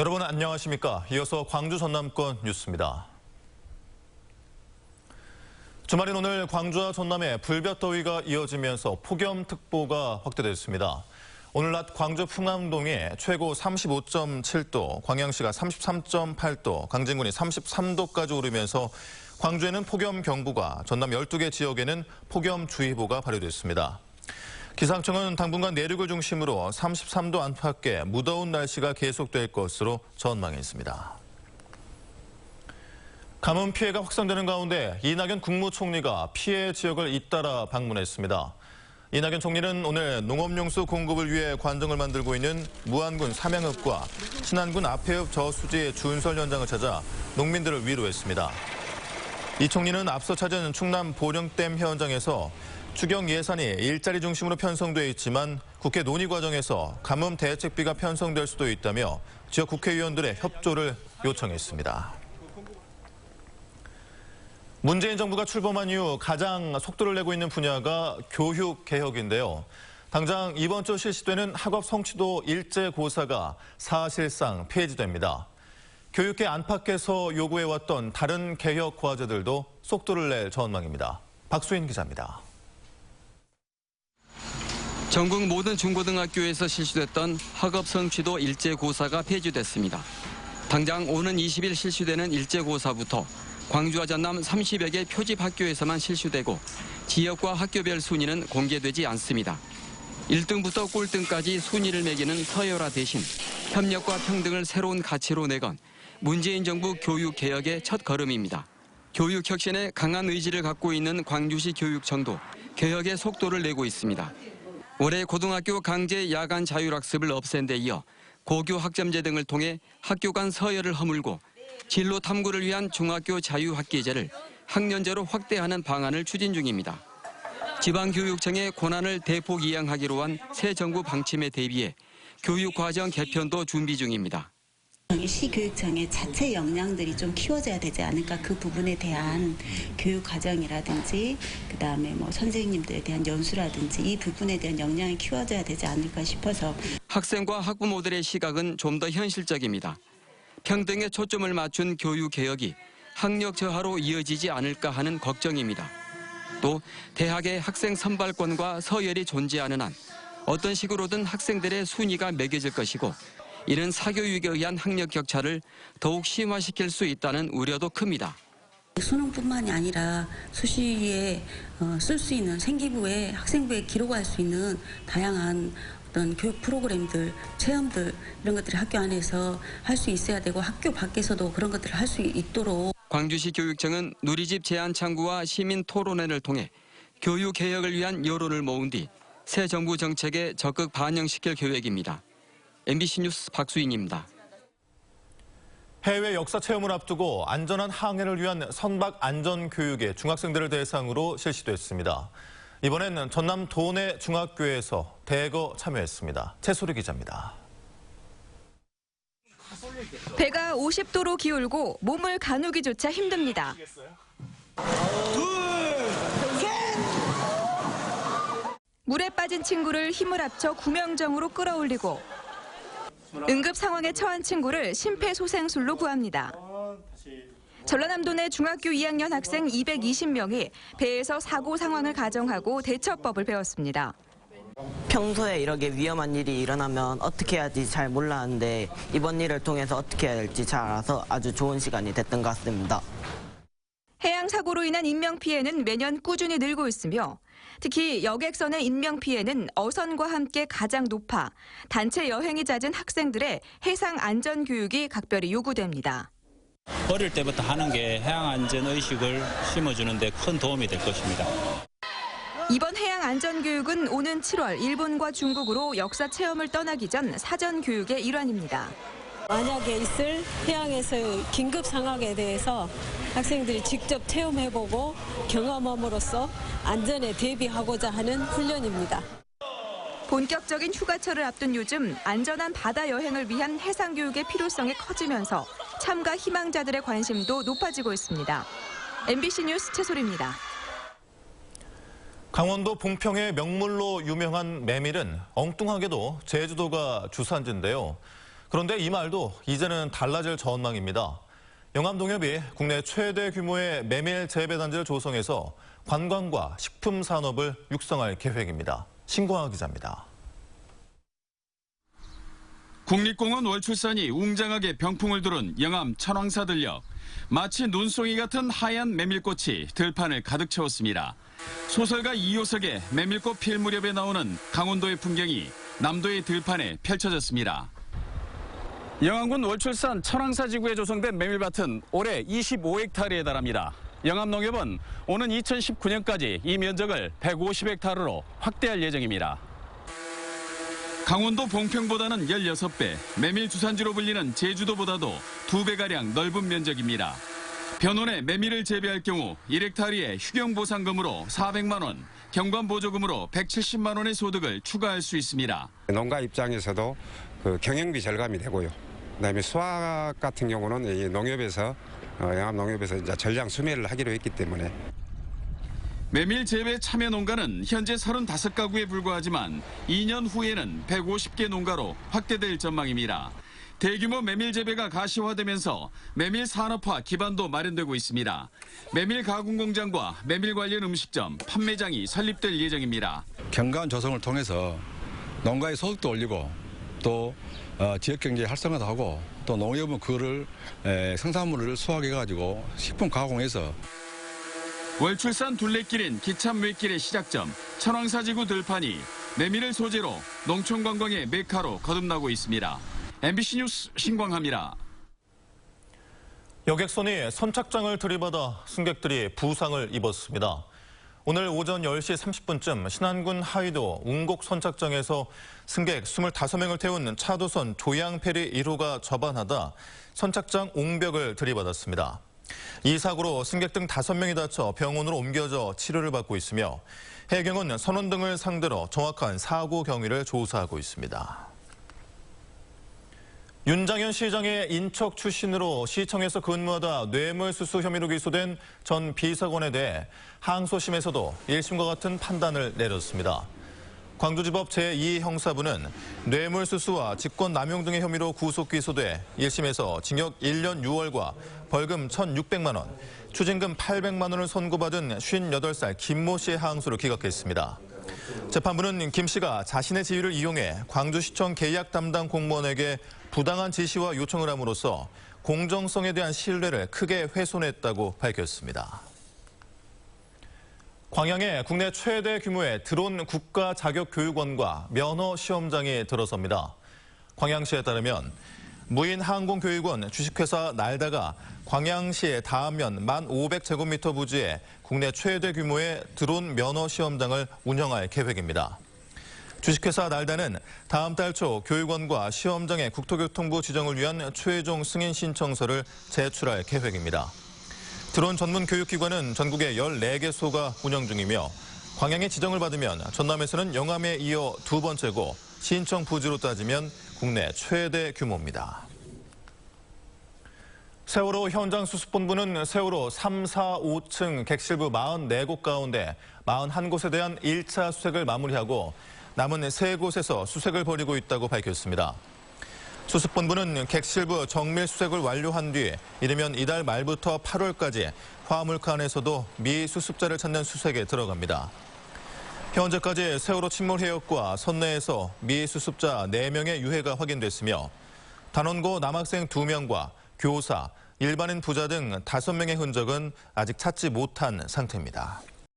여러분 안녕하십니까? 이어서 광주 전남권 뉴스입니다. 주말인 오늘 광주와 전남에 불볕더위가 이어지면서 폭염특보가 확대됐습니다. 오늘 낮 광주 풍암동이 최고 35.7도, 광양시가 33.8도, 강진군이 33도까지 오르면서 광주에는 폭염경보가, 전남 12개 지역에는 폭염주의보가 발효됐습니다. 기상청은 당분간 내륙을 중심으로 33도 안팎의 무더운 날씨가 계속될 것으로 전망했습니다. 가뭄 피해가 확산되는 가운데 이낙연 국무총리가 피해 지역을 잇따라 방문했습니다. 이낙연 총리는 오늘 농업용수 공급을 위해 관정을 만들고 있는 무안군 삼양읍과 신안군 앞해읍 저수지 준설 현장을 찾아 농민들을 위로했습니다. 이 총리는 앞서 찾은 충남 보령댐 현장에서 추경 예산이 일자리 중심으로 편성돼 있지만 국회 논의 과정에서 가뭄 대책비가 편성될 수도 있다며 지역 국회의원들의 협조를 요청했습니다. 문재인 정부가 출범한 이후 가장 속도를 내고 있는 분야가 교육개혁인데요. 당장 이번 주 실시되는 학업 성취도 일제고사가 사실상 폐지됩니다. 교육계 안팎에서 요구해왔던 다른 개혁 과제들도 속도를 낼 전망입니다. 박수인 기자입니다. 전국 모든 중고등학교에서 실시됐던 학업 성취도 일제고사가 폐지됐습니다. 당장 오는 20일 실시되는 일제고사부터 광주와 전남 30여 개 표집 학교에서만 실시되고 지역과 학교별 순위는 공개되지 않습니다. 1등부터 꼴등까지 순위를 매기는 서열화 대신 협력과 평등을 새로운 가치로 내건 문재인 정부 교육개혁의 첫 걸음입니다. 교육혁신에 강한 의지를 갖고 있는 광주시 교육청도 개혁의 속도를 내고 있습니다. 올해 고등학교 강제 야간 자율학습을 없앤 데 이어 고교 학점제 등을 통해 학교 간 서열을 허물고 진로 탐구를 위한 중학교 자유학기제를 학년제로 확대하는 방안을 추진 중입니다. 지방교육청의 권한을 대폭 이양하기로 한 새 정부 방침에 대비해 교육과정 개편도 준비 중입니다. 시교육청의 자체 역량들이 좀 키워져야 되지 않을까, 그 부분에 대한 교육 과정이라든지 그다음에 선생님들에 대한 연수라든지 이 부분에 대한 역량이 키워져야 되지 않을까 싶어서. 학생과 학부모들의 시각은 좀 더 현실적입니다. 평등에 초점을 맞춘 교육 개혁이 학력 저하로 이어지지 않을까 하는 걱정입니다. 또 대학의 학생 선발권과 서열이 존재하는 한 어떤 식으로든 학생들의 순위가 매겨질 것이고 이는 사교육에 의한 학력 격차를 더욱 심화시킬 수 있다는 우려도 큽니다. 수능뿐만이 아니라 수시에 쓸 수 있는 생기부에 학생부에 기록할 수 있는 다양한 어떤 교육 프로그램들, 체험들 이런 것들을 학교 안에서 할 수 있어야 되고 학교 밖에서도 그런 것들을 할 수 있도록. 광주시 교육청은 누리집 제안 창구와 시민 토론회를 통해 교육 개혁을 위한 여론을 모은 뒤 새 정부 정책에 적극 반영시킬 계획입니다. MBC 뉴스 박수인입니다. 해외 역사 체험을 앞두고 안전한 항해를 위한 선박 안전교육이 중학생들을 대상으로 실시됐습니다. 이번엔 전남 도내 중학교에서 대거 참여했습니다. 최소리 기자입니다. 배가 50도로 기울고 몸을 가누기조차 힘듭니다. 물에 빠진 친구를 힘을 합쳐 구명정으로 끌어올리고 응급 상황에 처한 친구를 심폐소생술로 구합니다. 전라남도 내 중학교 2학년 학생 220명이 배에서 사고 상황을 가정하고 대처법을 배웠습니다. 평소에 이렇게 위험한 일이 일어나면 어떻게 해야지 잘 몰랐는데 이번 일을 통해서 어떻게 해야 할지 잘 알아서 아주 좋은 시간이 됐던 것 같습니다. 해양 사고로 인한 인명 피해는 매년 꾸준히 늘고 있으며 특히 여객선의 인명 피해는 어선과 함께 가장 높아 단체 여행이 잦은 학생들의 해상 안전 교육이 각별히 요구됩니다. 어릴 때부터 하는 게 해양 안전 의식을 심어주는 데 큰 도움이 될 것입니다. 이번 해양 안전 교육은 오는 7월 일본과 중국으로 역사 체험을 떠나기 전 사전 교육의 일환입니다. 만약에 있을 해양에서의 긴급 상황에 대해서 학생들이 직접 체험해보고 경험함으로써 안전에 대비하고자 하는 훈련입니다. 본격적인 휴가철을 앞둔 요즘 안전한 바다 여행을 위한 해상 교육의 필요성이 커지면서 참가 희망자들의 관심도 높아지고 있습니다. MBC 뉴스 최소리입니다. 강원도 봉평의 명물로 유명한 메밀은 엉뚱하게도 제주도가 주산지인데요. 그런데 이 말도 이제는 달라질 전망입니다. 영암농협이 국내 최대 규모의 메밀 재배단지를 조성해서 관광과 식품 산업을 육성할 계획입니다. 신광하 기자입니다. 국립공원 월출산이 웅장하게 병풍을 두른 영암 천왕사 들녘. 마치 눈송이 같은 하얀 메밀꽃이 들판을 가득 채웠습니다. 소설가 이효석의 메밀꽃 필 무렵에 나오는 강원도의 풍경이 남도의 들판에 펼쳐졌습니다. 영암군 월출산 천왕사 지구에 조성된 메밀밭은 올해 25헥타르에 달합니다. 영암농협은 오는 2019년까지 이 면적을 150헥타르로 확대할 예정입니다. 강원도 봉평보다는 16배, 메밀 주산지로 불리는 제주도보다도 2배가량 넓은 면적입니다. 변온에 메밀을 재배할 경우 1헥타르에 휴경보상금으로 400만 원, 경관보조금으로 170만 원의 소득을 추가할 수 있습니다. 농가 입장에서도 경영비 절감이 되고요. 그다음에 수확 같은 경우는 이 농협에서 영암농협에서 이제 전량 수매를 하기로 했기 때문에. 메밀 재배 참여 농가는 현재 35가구에 불과하지만 2년 후에는 150개 농가로 확대될 전망입니다. 대규모 메밀 재배가 가시화되면서 메밀 산업화 기반도 마련되고 있습니다. 메밀 가공 공장과 메밀 관련 음식점, 판매장이 설립될 예정입니다. 경관 조성을 통해서 농가의 소득도 올리고 또 지역경제 활성화도 하고 또 농협은 그거를 생산물을 수확해가지고 식품 가공해서 월출산 둘레길인 기참 외길의 시작점 천왕사지구 들판이 메밀을 소재로 농촌 관광의 메카로 거듭나고 있습니다. MBC 뉴스 신광하입니다. 여객선이 선착장을 들이받아 승객들이 부상을 입었습니다. 오늘 오전 10시 30분쯤 신안군 하이도 웅곡 선착장에서 승객 25명을 태운 차도선 조양페리 1호가 접안하다 선착장 옹벽을 들이받았습니다. 이 사고로 승객 등 5명이 다쳐 병원으로 옮겨져 치료를 받고 있으며 해경은 선원 등을 상대로 정확한 사고 경위를 조사하고 있습니다. 윤장현 시장의 인척 출신으로 시청에서 근무하다 뇌물수수 혐의로 기소된 전 비서관에 대해 항소심에서도 1심과 같은 판단을 내렸습니다. 광주지법 제2형사부는 뇌물수수와 직권남용 등의 혐의로 구속 기소돼 1심에서 징역 1년 6월과 벌금 1,600만 원, 추징금 800만 원을 선고받은 58살 김모 씨의 항소를 기각했습니다. 재판부는 김 씨가 자신의 지위를 이용해 광주시청 계약 담당 공무원에게 부당한 지시와 요청을 함으로써 공정성에 대한 신뢰를 크게 훼손했다고 밝혔습니다. 광양에 국내 최대 규모의 드론 국가자격교육원과 면허시험장이 들어섭니다. 광양시에 따르면 무인항공교육원 주식회사 날다가 광양시의 다안면 1,500제곱미터 부지에 국내 최대 규모의 드론 면허시험장을 운영할 계획입니다. 주식회사 날다는 다음 달 초 교육원과 시험장의 국토교통부 지정을 위한 최종 승인 신청서를 제출할 계획입니다. 드론 전문 교육기관은 전국에 14개소가 운영 중이며 광양의 지정을 받으면 전남에서는 영암에 이어 2번째고 신청 부지로 따지면 국내 최대 규모입니다. 세월호 현장 수습본부는 세월호 3, 4, 5층 객실부 44곳 가운데 41곳에 대한 1차 수색을 마무리하고 남은 3곳에서 수색을 벌이고 있다고 밝혔습니다. 수습본부는 객실부 정밀 수색을 완료한 뒤 이르면 이달 말부터 8월까지 화물칸에서도 미수습자를 찾는 수색에 들어갑니다. 현재까지 세월호 침몰 해역과 선내에서 미수습자 4명의 유해가 확인됐으며 단원고 남학생 2명과 교사, 일반인 부자 등 5명의 흔적은 아직 찾지 못한 상태입니다.